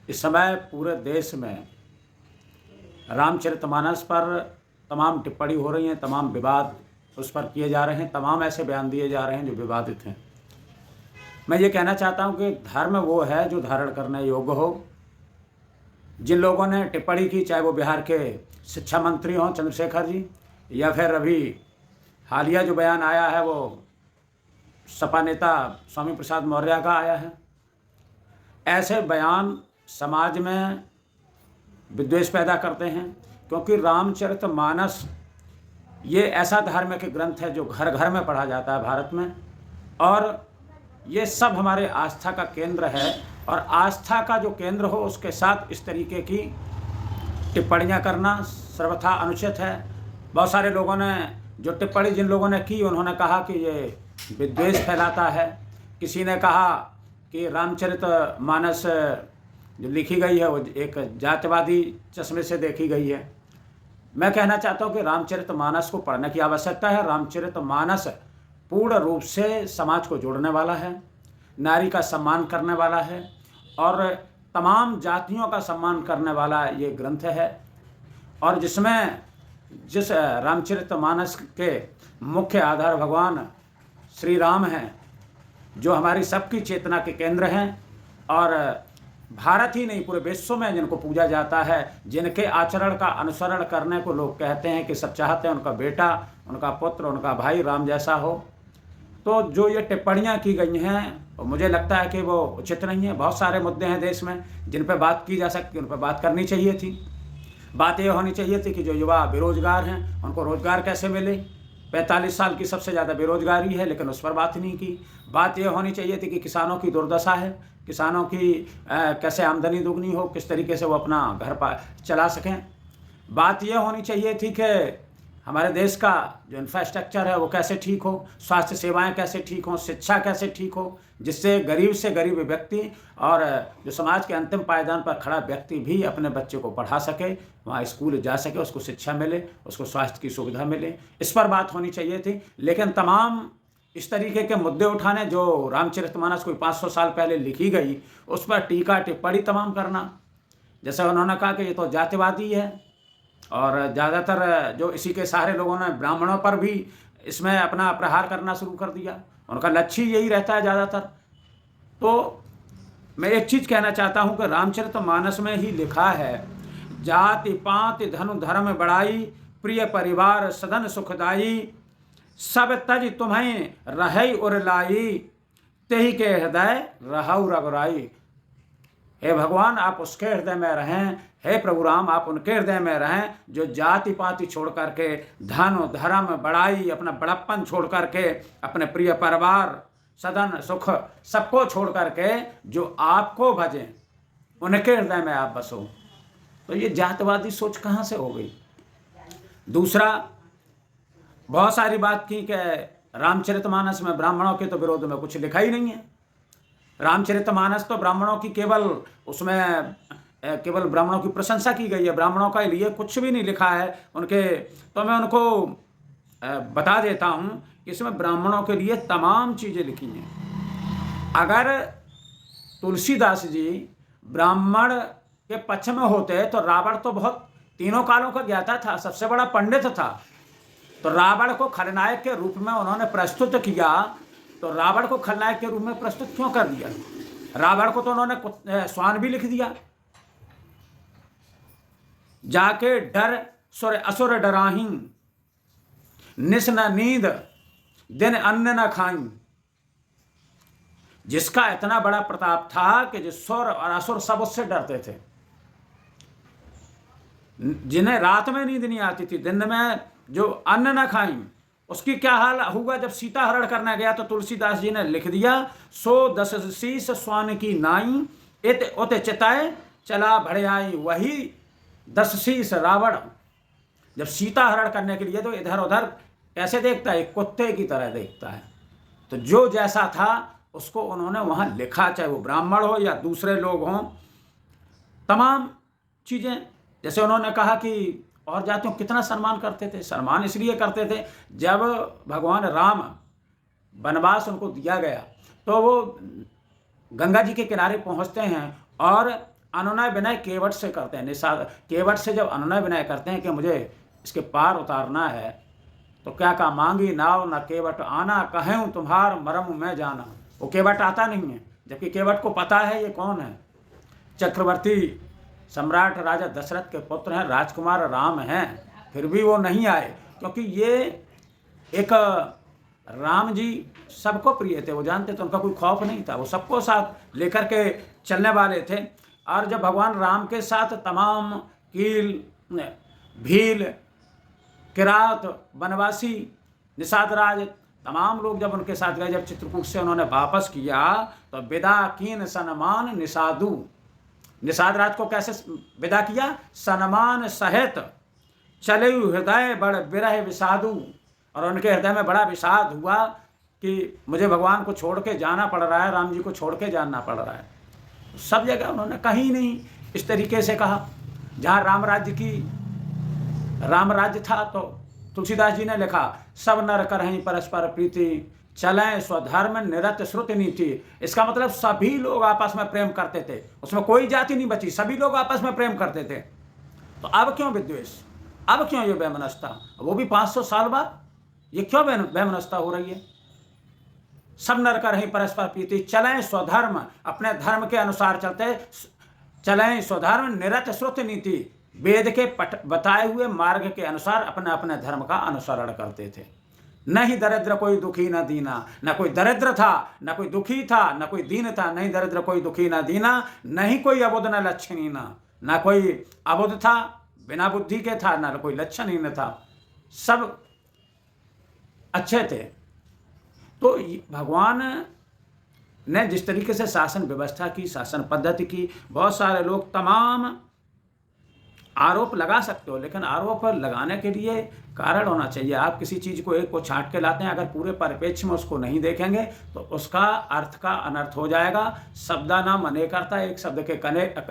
इस समय पूरे देश में रामचरितमानस पर तमाम टिप्पणी हो रही हैं, तमाम विवाद उस पर किए जा रहे हैं, तमाम ऐसे बयान दिए जा रहे हैं जो विवादित हैं। मैं ये कहना चाहता हूँ कि धर्म वो है जो धारण करने योग्य हो। जिन लोगों ने टिप्पणी की, चाहे वो बिहार के शिक्षा मंत्री हों चंद्रशेखर जी, या फिर अभी हालिया जो बयान आया है वो सपा नेता स्वामी प्रसाद मौर्य का आया है, ऐसे बयान समाज में विद्वेष पैदा करते हैं। क्योंकि रामचरितमानस ये ऐसा धार्मिक ग्रंथ है जो घर घर में पढ़ा जाता है भारत में, और ये सब हमारे आस्था का केंद्र है। और आस्था का जो केंद्र हो उसके साथ इस तरीके की टिप्पणियाँ करना सर्वथा अनुचित है। बहुत सारे लोगों ने जो टिप्पणी जिन लोगों ने की, उन्होंने कहा कि ये विद्वेष फैलाता है। किसी ने कहा कि रामचरितमानस जो लिखी गई है वो एक जातिवादी चश्मे से देखी गई है। मैं कहना चाहता हूँ कि रामचरितमानस को पढ़ने की आवश्यकता है। रामचरितमानस पूर्ण रूप से समाज को जोड़ने वाला है, नारी का सम्मान करने वाला है और तमाम जातियों का सम्मान करने वाला ये ग्रंथ है। और जिस रामचरितमानस के मुख्य आधार भगवान श्री राम हैं, जो हमारी सबकी चेतना के केंद्र हैं और भारत ही नहीं पूरे विश्व में जिनको पूजा जाता है, जिनके आचरण का अनुसरण करने को लोग कहते हैं कि सब चाहते हैं उनका बेटा, उनका पुत्र, उनका भाई राम जैसा हो। तो जो ये टिप्पणियाँ की गई हैं मुझे लगता है कि वो उचित नहीं है। बहुत सारे मुद्दे हैं देश में जिन पर बात की जा सकती, उन पर बात करनी चाहिए थी। बात ये होनी चाहिए थी कि जो युवा बेरोजगार हैं उनको रोजगार कैसे मिले। 45 साल की सबसे ज़्यादा बेरोजगारी है, लेकिन उस पर बात नहीं की। बात ये होनी चाहिए थी कि किसानों की दुर्दशा है, किसानों की कैसे आमदनी दुगनी हो, किस तरीके से वो अपना घर चला सकें। बात ये होनी चाहिए थी कि हमारे देश का जो इंफ्रास्ट्रक्चर है वो कैसे ठीक हो, स्वास्थ्य सेवाएं कैसे ठीक हों, शिक्षा कैसे ठीक हो, जिससे गरीब से गरीब व्यक्ति और जो समाज के अंतिम पायदान पर खड़ा व्यक्ति भी अपने बच्चे को पढ़ा सके, वहाँ स्कूल जा सके, उसको शिक्षा मिले, उसको स्वास्थ्य की सुविधा मिले। इस पर बात होनी चाहिए थी। लेकिन तमाम इस तरीके के मुद्दे उठाने, जो रामचरितमानस कोई 500 साल पहले लिखी गई, उस पर टीका टिप्पणी तमाम करना। जैसे उन्होंने कहा कि ये तो जातिवादी है, और ज़्यादातर जो इसी के सहारे लोगों ने ब्राह्मणों पर भी इसमें अपना प्रहार करना शुरू कर दिया। उनका लक्ष्य यही रहता है ज़्यादातर। तो मैं एक चीज़ कहना चाहता हूँ कि रामचरितमानस में ही लिखा है, जाति पाति धनु धर्म बड़ाई, प्रिय परिवार सदन सुखदाई, सब तज तुम्हें रहई उर लाई, तेहि के हृदय रहु रघुराई। हे भगवान आप उसके हृदय में रहें, हे प्रभु राम आप उनके हृदय में रहें जो जाति पाति छोड़ करके, धन धर्म बड़ाई, अपना बड़प्पन छोड़ करके, अपने प्रिय परिवार सदन सुख सबको छोड़ करके जो आपको भजें, उनके हृदय में आप बसो। तो ये जातिवादी सोच कहाँ से हो गई। दूसरा, बहुत सारी बात की कि रामचरितमानस में ब्राह्मणों के तो विरोध में कुछ लिखा ही नहीं है। रामचरितमानस तो ब्राह्मणों की केवल ब्राह्मणों की प्रशंसा की गई है, ब्राह्मणों का लिए कुछ भी नहीं लिखा है उनके। तो मैं उनको बता देता हूँ कि इसमें ब्राह्मणों के लिए तमाम चीज़ें लिखी हैं। अगर तुलसीदास जी ब्राह्मण के पक्ष में होते तो रावण तो बहुत तीनों कालों का ज्ञाता था, सबसे बड़ा पंडित था। तो रावण को खलनायक के रूप में उन्होंने प्रस्तुत किया, तो रावण को खलनायक के रूप में प्रस्तुत क्यों कर दिया। रावण को तो उन्होंने स्वान भी लिख दिया, जाके डर सुर असुर डराही, निस न नींद दिन अन्न न खाई। जिसका इतना बड़ा प्रताप था कि जो सुर और असुर सब उससे डरते थे, जिन्हें रात में नींद नहीं आती थी, दिन में जो अन्न न खाई, उसकी क्या हाल हुआ जब सीता हरण करने गया। तो तुलसीदास जी ने लिख दिया, सो 10 शीस स्वान की नाई, इत उत चिताए चला भड़याई। वही 10 शीस रावण जब सीता हरण करने के लिए तो इधर उधर कैसे देखता है, एक कुत्ते की तरह देखता है। तो जो जैसा था उसको उन्होंने वहाँ लिखा, चाहे वो ब्राह्मण हो या दूसरे लोग हों, तमाम चीज़ें। जैसे उन्होंने कहा कि और जातियों कितना सम्मान करते थे। सम्मान इसलिए करते थे, जब भगवान राम वनवास उनको दिया गया तो वो गंगा जी के किनारे पहुंचते हैं और अनुनय विनय केवट से करते हैं। निषाद केवट से जब अनुनय विनय करते हैं कि मुझे इसके पार उतारना है, तो क्या कहा, मांगी नाव न केवट आना, कहूँ तुम्हार मरम मैं जाना। वो केवट आता नहीं है, जबकि केवट को पता है ये कौन है। चक्रवर्ती सम्राट राजा दशरथ के पुत्र हैं, राजकुमार राम हैं, फिर भी वो नहीं आए, क्योंकि ये एक राम जी सबको प्रिय थे, वो जानते थे, उनका कोई खौफ नहीं था, वो सबको साथ लेकर के चलने वाले थे। और जब भगवान राम के साथ तमाम कील, भील, किरात, वनवासी, निषाद राज, तमाम लोग जब उनके साथ गए, जब चित्रकूट से उन्होंने वापस किया, तो विदा कीन सनमान निषादु, निषाद राज को कैसे विदा किया, सनमान सहित चले हृदय बड़ विरह विषादु। और उनके हृदय में बड़ा विषाद हुआ कि मुझे भगवान को छोड़ के जाना पड़ रहा है, राम जी को छोड़ के जाना पड़ रहा है। सब जगह उन्होंने कहीं नहीं इस तरीके से कहा। जहाँ राम राज्य था, तो तुलसीदास जी ने लिखा, सब नर करहीं परस्पर प्रीति, चलें स्वधर्म निरत श्रुति नीति। इसका मतलब सभी लोग आपस में प्रेम करते थे, उसमें कोई जाति नहीं बची, सभी लोग आपस में प्रेम करते थे। तो अब क्यों विद्वेष, अब क्यों ये वैमनस्यता, वो भी 500 साल बाद, ये क्यों वैमनस्यता हो रही है। सब नर करहीं परस्पर प्रीति, चलें स्वधर्म, अपने धर्म के अनुसार चलते, चलें स्वधर्म निरत श्रुति नीति, वेद के बताए हुए मार्ग के अनुसार अपने अपने धर्म का अनुसरण करते थे। नहीं दरिद्र कोई दुखी न दीना, न कोई दरिद्र था न कोई दुखी था, न कोई दीन था, नहीं दरिद्र कोई दुखी न दीना, नहीं कोई अबुध न लक्षणहीन, न कोई अबुध था बिना बुद्धि के था, न कोई लक्षणहीन था, सब अच्छे थे। तो भगवान ने जिस तरीके से शासन व्यवस्था की, शासन पद्धति की, बहुत सारे लोग तमाम आरोप लगा सकते हो, लेकिन आरोप लगाने के लिए कारण होना चाहिए। आप किसी चीज़ को एक को छांट के लाते हैं, अगर पूरे परिप्रेक्ष्य में उसको नहीं देखेंगे तो उसका अर्थ का अनर्थ हो जाएगा। शब्दा नाम अनेक अर्थ है, एक शब्द के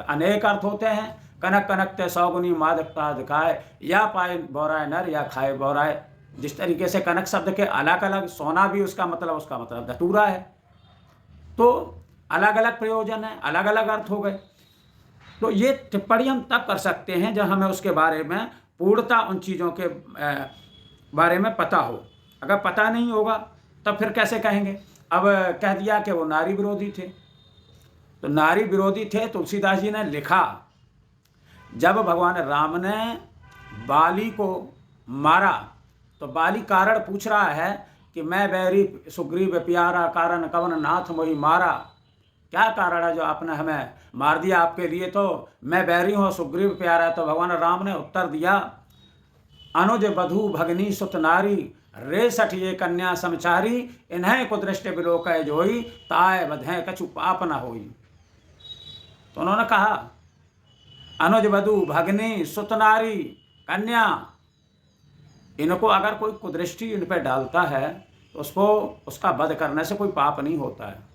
अनेक अर्थ होते हैं। कनक कनकते सौगुनी मादकता दिखाए, या पाए बौराए नर या खाए बौराए। जिस तरीके से कनक शब्द के अलग अलग, सोना भी उसका मतलब धतूरा है, तो अलग अलग प्रयोजन है, अलग अलग अर्थ हो गए। तो ये टिप्पणी हम तब कर सकते हैं जब हमें उसके बारे में पूर्णता, उन चीज़ों के बारे में पता हो। अगर पता नहीं होगा तब फिर कैसे कहेंगे। अब कह दिया कि वो नारी विरोधी थे, तो नारी विरोधी थे, तुलसीदास जी ने लिखा, जब भगवान राम ने बाली को मारा तो बाली कारण पूछ रहा है कि मैं बैरी सुग्रीव प्यारा, कारण कवन नाथ मोहि मारा। क्या कारण है जो आपने हमें मार दिया, आपके लिए तो मैं बैरी हूँ, सुग्रीव प्यारा। तो भगवान राम ने उत्तर दिया, अनुज बधू भगनी सुत नारी, रे सठ ये कन्या समचारी, इन्हें कुदृष्टि विलोकय जोई, ताय बधें कछु पाप न होई। तो उन्होंने कहा, अनुज बधू भगनी सुत नारी, कन्या, इनको अगर कोई कुदृष्टि इन पर डालता है तो उसको, उसका वध करने से कोई पाप नहीं होता है।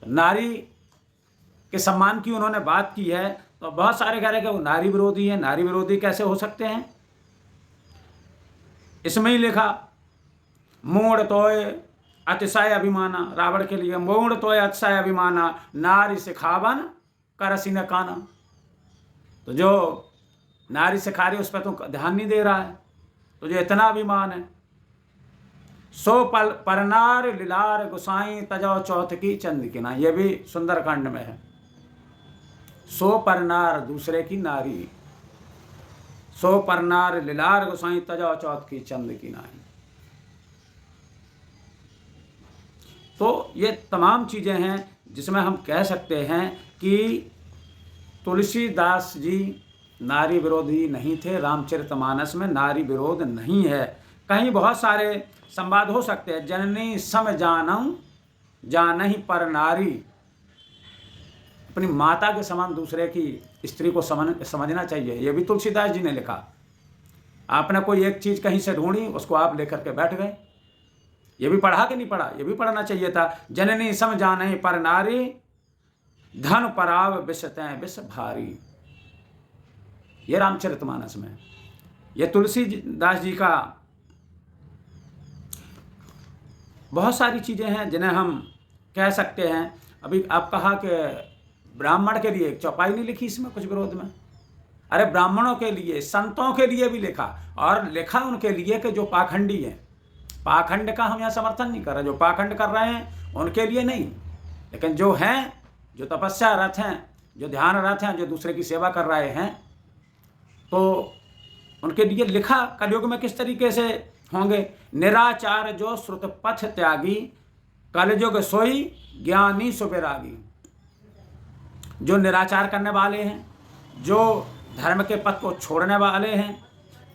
नारी के सम्मान की उन्होंने बात की है, तो बहुत सारे कह रहे हैं कि वो नारी विरोधी है। नारी विरोधी कैसे हो सकते हैं। इसमें ही लिखा, मूढ़ तोय अतिशय अभिमाना, रावण के लिए, मूढ़ तोय अतिशय अभिमाना, नारी सिखावन करसी न काना। तो जो नारी सिखा रही है उस पर तो ध्यान नहीं दे रहा है, तो जो इतना अभिमान है। सो परनार लीलार गुसाई, तजौ चौथ की चंद की ना, ये भी सुंदरकांड में है। सो परनार, दूसरे की नारी, सो परनार लीलार गुसाई, तजौ चौथ की चंद की नाई। तो ये तमाम चीजें हैं जिसमें हम कह सकते हैं कि तुलसीदास जी नारी विरोधी नहीं थे। रामचरितमानस में नारी विरोध नहीं है। कहीं बहुत सारे संवाद हो सकते हैं, जननी सम जानऊं जानहि पर नारी, अपनी माता के समान दूसरे की स्त्री को समझना चाहिए। ये भी तुलसीदास जी ने लिखा। आपने कोई एक चीज कहीं से ढूंढी, उसको आप लेकर के बैठ गए। ये भी पढ़ा कि नहीं पढ़ा, ये भी पढ़ना चाहिए था। जननी सम जानहि पर नारी, धन पराव विषतें विष भारी। ये रामचरितमानस में, ये तुलसीदास जी का बहुत सारी चीज़ें हैं जिन्हें हम कह सकते हैं। अभी आप कहा कि ब्राह्मण के लिए एक चौपाई नहीं लिखी इसमें कुछ विरोध में? अरे ब्राह्मणों के लिए, संतों के लिए भी लिखा, और लिखा उनके लिए कि जो पाखंडी हैं। पाखंड का हम यहाँ समर्थन नहीं कर रहे, जो पाखंड कर रहे हैं उनके लिए नहीं, लेकिन जो हैं, जो तपस्या रत हैं, जो ध्यान रत हैं, जो दूसरे की सेवा कर रहे हैं, तो उनके लिए लिखा कलयुग में किस तरीके से होंगे। निराचार जो श्रुत पथ त्यागी, कलयुग सोई ज्ञानी सुबैरागी। जो निराचार करने वाले हैं, जो धर्म के पथ को छोड़ने वाले हैं,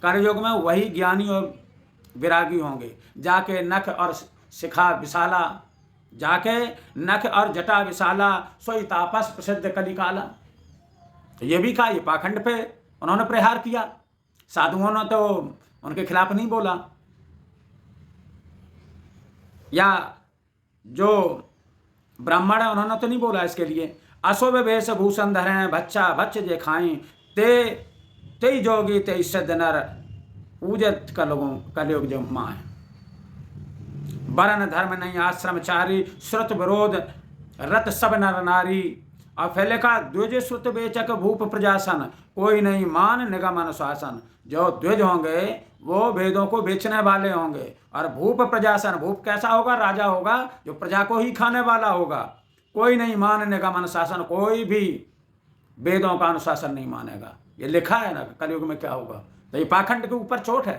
कलयुग में वही ज्ञानी और विरागी होंगे। जाके नख और शिखा विशाला, जाके नख और जटा विशाला, सोई तापस प्रसिद्ध कलिकाला। तो ये भी कहा, ये पाखंड पे उन्होंने प्रहार किया। साधुओं ने तो उनके खिलाफ नहीं बोला, या जो ब्राह्मण है उन्होंने तो नहीं बोला इसके लिए। अशुभ वेश भूषण धरें, भच्चा भच्च जे खाई, ते जोगी ते सिद्ध नर, पूजत कलयुग जो माँ है। वर्ण धर्म नहीं आश्रमचारी, श्रुत विरोध रत सब नर नारी। और फैले का द्विज श्रुत बेचक भूप प्रजासन, कोई नहीं मान निगम अनुशासन। जो द्विज होंगे वो वेदों को बेचने वाले होंगे, और भूप प्रजासन, भूप कैसा होगा? राजा होगा जो प्रजा को ही खाने वाला होगा। कोई नहीं मान निगम अनुशासन, कोई भी वेदों का अनुशासन नहीं मानेगा। ये लिखा है ना कलयुग में क्या होगा। तो ये पाखंड के ऊपर चोट है।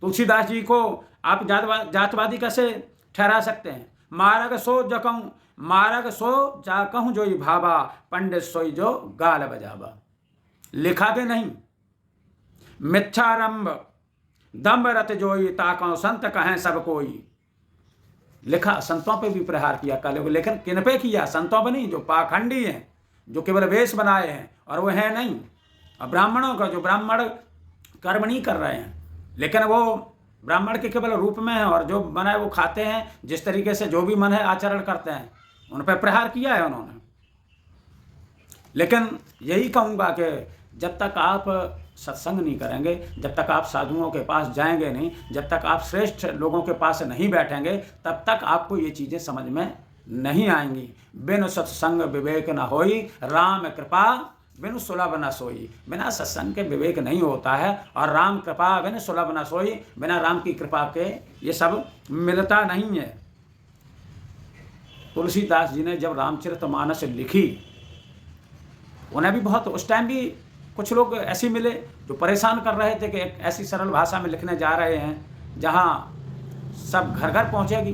तुलसीदास जी को आप जातवादी कैसे ठहरा सकते हैं? मारग सो जकऊं, मारग सो जाकहूं जोई भाबा, पंडित सोई जो गाल बजाबा। लिखा भी नहीं। मिथ्यारंभ दम्भ रत जोई, ताकौ संत कहें सब कोई। लिखा, संतों पे भी प्रहार किया कलयुग, लेकिन किन पे किया? संतों पे नहीं, जो पाखंडी हैं, जो केवल वेश बनाए हैं और वो है नहीं। और ब्राह्मणों का, जो ब्राह्मण कर्म नहीं कर रहे हैं, लेकिन वो ब्राह्मण के केवल रूप में है, और जो मन है वो खाते हैं, जिस तरीके से जो भी मन है आचरण करते हैं, उन पर प्रहार किया है उन्होंने। लेकिन यही कहूँगा कि जब तक आप सत्संग नहीं करेंगे, जब तक आप साधुओं के पास जाएंगे नहीं, जब तक आप श्रेष्ठ लोगों के पास नहीं बैठेंगे, तब तक आपको ये चीज़ें समझ में नहीं आएंगी। बिनु सत्संग विवेक न होई, राम कृपा बिनु सुलभ न सोई। बिना सत्संग के विवेक नहीं होता है, और राम कृपा बिनु सुलभ न सोई, बिना राम की कृपा के ये सब मिलता नहीं है। तुलसीदास जी ने जब रामचरितमानस लिखी, उन्हें भी बहुत, उस टाइम भी कुछ लोग ऐसे मिले जो परेशान कर रहे थे कि एक ऐसी सरल भाषा में लिखने जा रहे हैं जहाँ सब घर घर पहुँचेगी।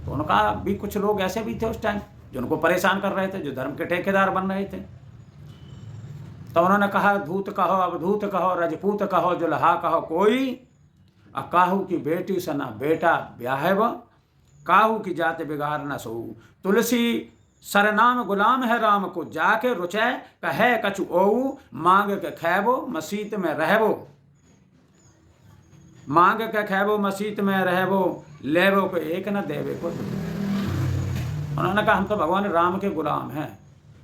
तो उनका भी कुछ लोग ऐसे भी थे उस टाइम जो उनको परेशान कर रहे थे, जो धर्म के ठेकेदार बन रहे थे। तो उन्होंने कहा, धूत कहो अवधूत कहो, रजपूत कहो जुल्हा कहो कोई, काहू की बेटी से न बेटा ब्याहब, काहू की जात बिगाड़ न सोऊ। तुलसी सरनाम गुलाम है राम को, जाके रुचै कहे कछु ओऊ, मांग के खैबो मसीत में रहबो, मांग के खैबो मसीत में रहबो, लेबो को एक न देवे को दो। उन्होंने कहा, हम तो भगवान राम के गुलाम हैं।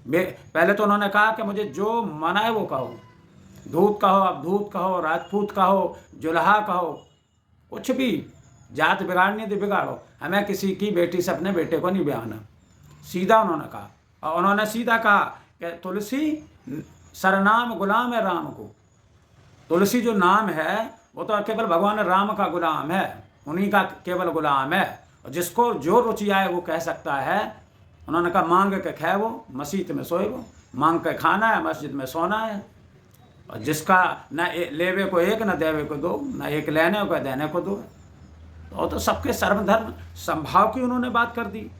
पहले तो उन्होंने कहा कि मुझे जो मना है वो कहो, धूत कहो अवधूत कहो, राजपूत कहो, जुल्हा कहो, कुछ भी, जात बिगाड़नी तो बिगाड़ो, हमें किसी की बेटी से अपने बेटे को नहीं ब्याहना। सीधा उन्होंने कहा। और उन्होंने सीधा कहा कि तुलसी सरनाम गुलाम है राम को। तुलसी जो नाम है वो तो केवल भगवान राम का गुलाम है, उन्हीं का केवल गुलाम है, और जिसको जो रुचि आए वो कह सकता है। उन्होंने कहा, मांग के खाए वो मसीत में सोए वो, मांग के खाना है मस्जिद में सोना है, और जिसका न लेवे को एक न देवे को दो, न एक लेने को देने को दो। तो सबके सर्वधर्म संभाव की उन्होंने बात कर दी।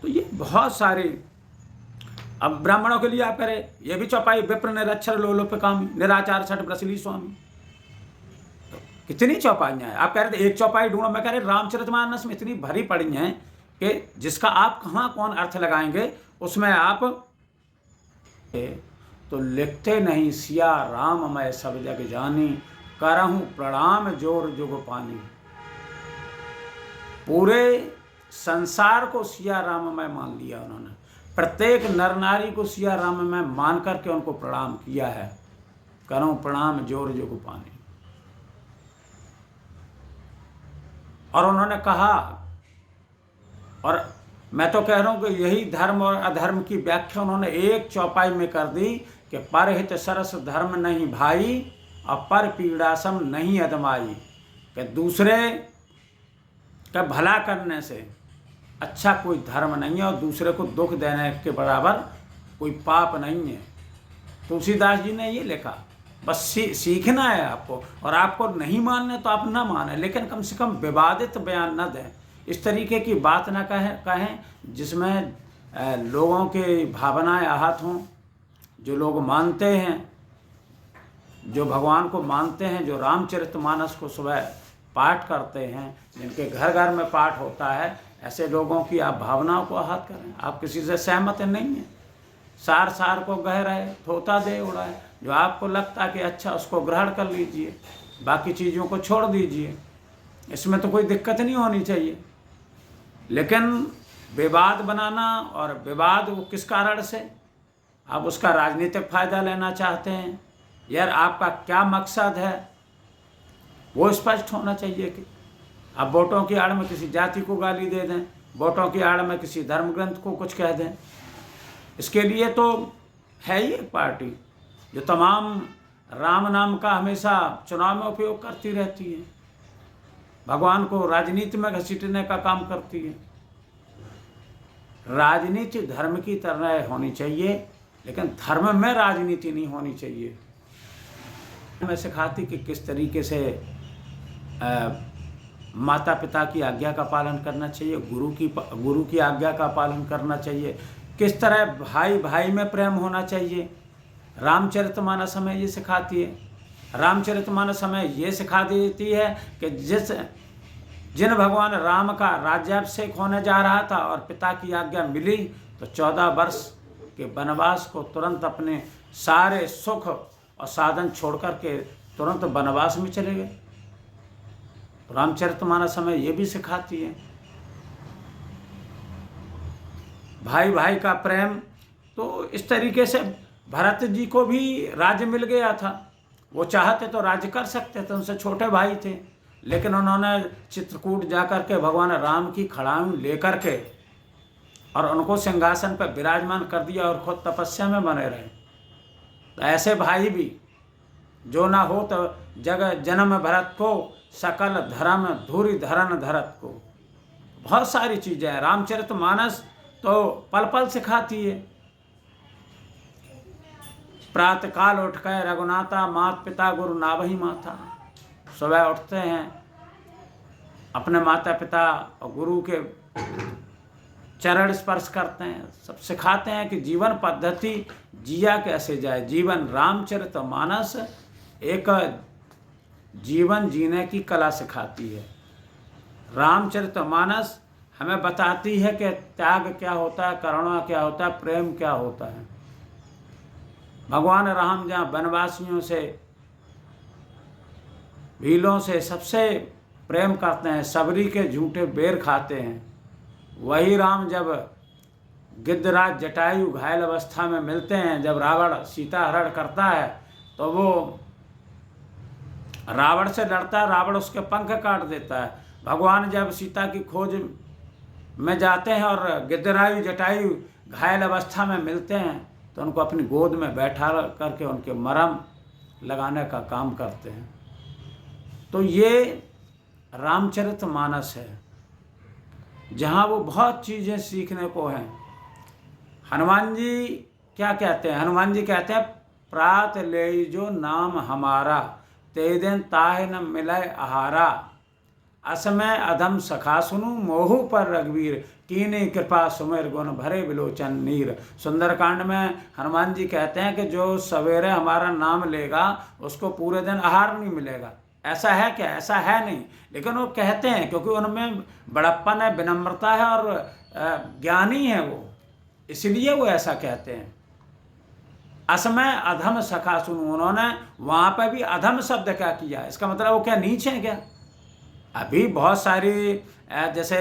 तो ये बहुत सारे, अब ब्राह्मणों के लिए आप करें, ये भी चौपाई, विप्र निरक्षर लोलोप कामी, निराचार छठ ब्रसली स्वामी। तो कितनी चौपाइयाँ हैं। आप कह रहे थे एक चौपाई ढूंढो, मैं कह रहे रामचरितमानस में इतनी भरी पड़ी हैं कि जिसका आप कहाँ कौन अर्थ लगाएंगे उसमें आप। तो लिखते नहीं सिया राम मैं सब जग जानी, करहूँ प्रणाम जोर जुग पानी। पूरे संसार को सिया राम में मान लिया उन्होंने, प्रत्येक नर नारी को सिया राम में मान करके उनको प्रणाम किया है। करो प्रणाम जोर जुग पानी। और उन्होंने कहा, और मैं तो कह रहा हूँ कि यही धर्म और अधर्म की व्याख्या उन्होंने एक चौपाई में कर दी कि परहित सरस धर्म नहीं भाई और पर पीड़ासम नहीं अदमाई, कि दूसरे का भला करने से अच्छा कोई धर्म नहीं है और दूसरे को दुख देने के बराबर कोई पाप नहीं है। तुलसीदास जी ने ये लिखा। बस सीखना है आपको, और आपको नहीं मानने तो आप ना माने, लेकिन कम से कम विवादित बयान न दें, इस तरीके की बात ना कहें जिसमें लोगों के भावनाएं आहत हों। जो लोग मानते हैं, जो भगवान को मानते हैं, जो रामचरितमानस को सुबह पाठ करते हैं, जिनके घर घर में पाठ होता है, ऐसे लोगों की आप भावनाओं को आहत करें। आप किसी से सहमत नहीं हैं, सार सार को कह रहे, थोता दे उड़ाए। जो आपको लगता है कि अच्छा, उसको ग्रहण कर लीजिए, बाकी चीज़ों को छोड़ दीजिए, इसमें तो कोई दिक्कत नहीं होनी चाहिए। लेकिन विवाद बनाना, और विवाद वो किस कारण से, आप उसका राजनीतिक फायदा लेना चाहते हैं, यार आपका क्या मकसद है वो स्पष्ट होना चाहिए। कि आप वोटों की आड़ में किसी जाति को गाली दे दें, वोटों की आड़ में किसी धर्म ग्रंथ को कुछ कह दें, इसके लिए तो है ही एक पार्टी जो तमाम राम नाम का हमेशा चुनाव में उपयोग करती रहती है, भगवान को राजनीति में घसीटने का काम करती है। राजनीति धर्म की तरह होनी चाहिए, लेकिन धर्म में राजनीति नहीं होनी चाहिए। मैं सिखाती कि किस तरीके से माता पिता की आज्ञा का पालन करना चाहिए, गुरु की आज्ञा का पालन करना चाहिए, किस तरह भाई भाई में प्रेम होना चाहिए। रामचरितमानस हमें ये सिखाती है। रामचरितमानस हमें ये सिखा देती है कि जिन भगवान राम का राज्याभिषेक होने जा रहा था और पिता की आज्ञा मिली तो 14 वर्ष के वनवास को तुरंत अपने सारे सुख और साधन छोड़कर के तुरंत वनवास में चले गए। रामचरितमानस हमें ये भी सिखाती है भाई भाई का प्रेम। तो इस तरीके से भरत जी को भी राज्य मिल गया था, वो चाहते तो राज्य कर सकते थे, उनसे छोटे भाई थे, लेकिन उन्होंने चित्रकूट जाकर के भगवान राम की खड़ाऊं लेकर के और उनको सिंहासन पर विराजमान कर दिया और खुद तपस्या में बने रहे। तो ऐसे भाई भी जो ना हो तो जग जन्म भरत को सकल धर्म धुरि धरन धरत को। बहुत सारी चीज़ें हैं, रामचरितमानस तो पल पल सिखाती है। प्रातःकाल उठ कर रघुनाथा मात पिता गुरु नाभहि माथा। सुबह उठते हैं, अपने माता पिता और गुरु के चरण स्पर्श करते हैं, सब सिखाते हैं कि जीवन पद्धति जिया कैसे जाए। जीवन रामचरितमानस एक जीवन जीने की कला सिखाती है। रामचरितमानस हमें बताती है कि त्याग क्या होता है, करुणा क्या होता है, प्रेम क्या होता है। भगवान राम जहाँ वनवासियों से, भीलों से सबसे प्रेम करते हैं, सबरी के झूठे बेर खाते हैं, वही राम जब गिद्धराज जटायु घायल अवस्था में मिलते हैं, जब रावण सीता हरण करता है तो वो रावण से लड़ता है, रावण उसके पंख काट देता है। भगवान जब सीता की खोज में जाते हैं और गिद्धरायु जटायु घायल अवस्था में मिलते हैं तो उनको अपनी गोद में बैठा करके उनके मरहम लगाने का काम करते हैं। तो ये रामचरितमानस है जहाँ वो बहुत चीज़ें सीखने को हैं। हनुमान जी क्या कहते हैं? हनुमान जी कहते हैं प्रात ले जो नाम हमारा ते दिन ताहे न मिलय आहारा। असमय अधम सखा सुनु मोहु पर रघुवीर कीने कृपा सुमेर गुण भरे विलोचन नीर। सुंदरकांड में हनुमान जी कहते हैं कि जो सवेरे हमारा नाम लेगा उसको पूरे दिन आहार नहीं मिलेगा। ऐसा है क्या? ऐसा है नहीं, लेकिन वो कहते हैं क्योंकि उनमें बड़प्पन है, विनम्रता है और ज्ञानी है वो, इसलिए वो ऐसा कहते हैं। असमय अधम सखा सुनु, उन्होंने वहाँ पर भी अधम शब्द क्या किया, इसका मतलब वो क्या नीच है क्या? अभी बहुत सारी जैसे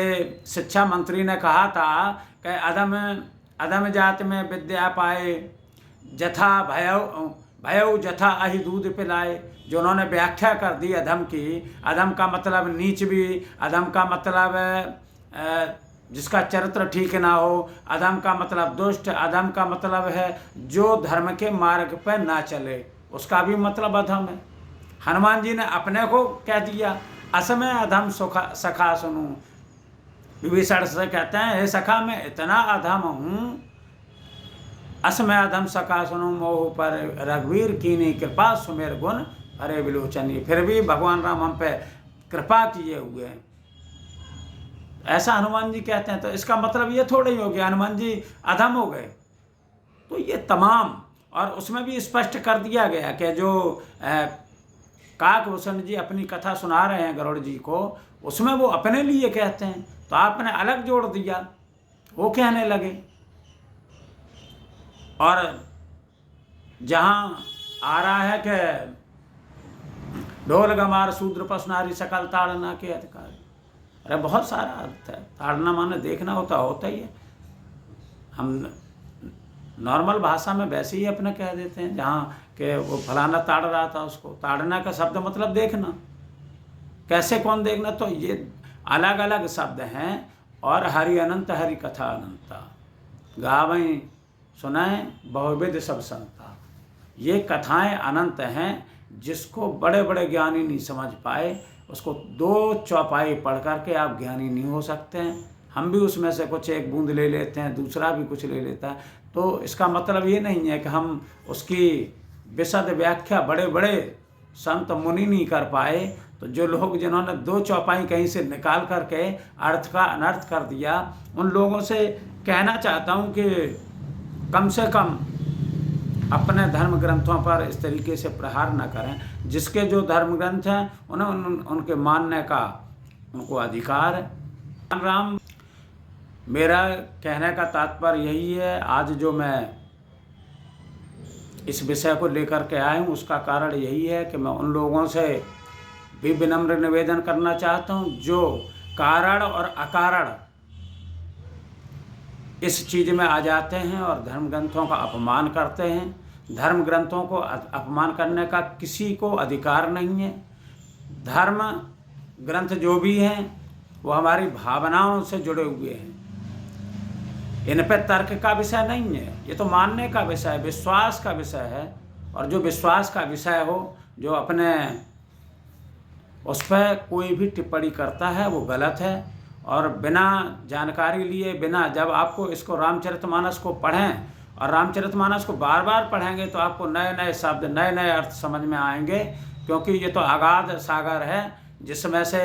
शिक्षा मंत्री ने कहा था कि अधम जात में विद्या पाए जथा भयउ जथा अहि दूध पिलाए। जो उन्होंने व्याख्या कर दी अधम की, अधम का मतलब नीच भी, अधम का मतलब जिसका चरित्र ठीक ना हो। अधम का मतलब दुष्ट, अधम का मतलब है जो धर्म के मार्ग पर ना चले, उसका भी मतलब अधम है। हनुमान जी ने अपने को कह दिया, असमय अधम सखा सुनूं। विभीषण से कहते हैं, हे सखा मैं इतना अधम हूँ, असमय अधम सखा सुनूं मोह पर रघुवीर कीनी कृपा सुमेर गुण अरे विलोचनी। फिर भी भगवान राम हम पे कृपा किए हुए हैं, ऐसा हनुमान जी कहते हैं। तो इसका मतलब ये थोड़ा ही हो गया हनुमान जी अधम हो गए। तो ये तमाम, और उसमें भी स्पष्ट कर दिया गया कि जो काकभूषण जी अपनी कथा सुना रहे हैं गरुड़ जी को, उसमें वो अपने लिए कहते हैं, तो आपने अलग जोड़ दिया, वो कहने लगे। और जहाँ आ रहा है कि ढोल गमार शूद्र पसनारी सकल ताड़ना के अधिकारी, अरे बहुत सारा अर्थ है। ताड़ना माने देखना होता ही है। हम नॉर्मल भाषा में वैसे ही अपने कह देते हैं, जहाँ के वो फलाना ताड़ रहा था, उसको ताड़ना का शब्द मतलब देखना। कैसे कौन देखना, तो ये अलग अलग शब्द हैं। और हरि अनंत हरि कथा अनंता, गावें सुनाएं बहुविध सब संता। ये कथाएं अनंत हैं, जिसको बड़े बड़े ज्ञानी नहीं समझ पाए, उसको 2 चौपाई पढ़ करके आप ज्ञानी नहीं हो सकते हैं। हम भी उसमें से कुछ एक बूंद ले लेते हैं, दूसरा भी कुछ ले लेता है। तो इसका मतलब ये नहीं है कि हम उसकी विशद व्याख्या बड़े बड़े संत मुनि नहीं कर पाए। तो जो लोग जिन्होंने 2 चौपाई कहीं से निकाल करके अर्थ का अनर्थ कर दिया, उन लोगों से कहना चाहता हूँ कि कम से कम अपने धर्म ग्रंथों पर इस तरीके से प्रहार न करें। जिसके जो धर्म ग्रंथ हैं उन्हें उनके मानने का उनको अधिकार है। राम, मेरा कहने का तात्पर्य यही है। आज जो मैं इस विषय को लेकर के आया हूँ, उसका कारण यही है कि मैं उन लोगों से भी विनम्र निवेदन करना चाहता हूँ जो कारण और अकारण इस चीज़ में आ जाते हैं और धर्म ग्रंथों का अपमान करते हैं। धर्म ग्रंथों को अपमान करने का किसी को अधिकार नहीं है। धर्म ग्रंथ जो भी हैं वो हमारी भावनाओं से जुड़े हुए हैं। इन पर तर्क का विषय नहीं है, ये तो मानने का विषय है, विश्वास का विषय है। और जो विश्वास का विषय हो, जो अपने उस पर कोई भी टिप्पणी करता है वो गलत है। और बिना जानकारी लिए, बिना, जब आपको इसको रामचरितमानस को पढ़ें और रामचरितमानस को बार बार पढ़ेंगे तो आपको नए नए शब्द, नए नए अर्थ समझ में आएंगे। क्योंकि ये तो अगाध सागर है जिसमें से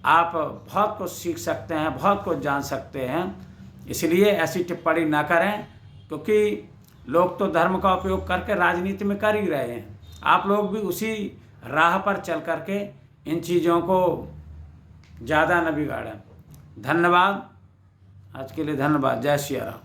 आप बहुत कुछ सीख सकते हैं, बहुत कुछ जान सकते हैं। इसलिए ऐसी टिप्पणी ना करें, क्योंकि लोग तो धर्म का उपयोग करके राजनीति में कर ही रहे हैं। आप लोग भी उसी राह पर चल करके इन चीज़ों को ज़्यादा न बिगाड़ें। धन्यवाद, आज के लिए धन्यवाद। जय श्री राम।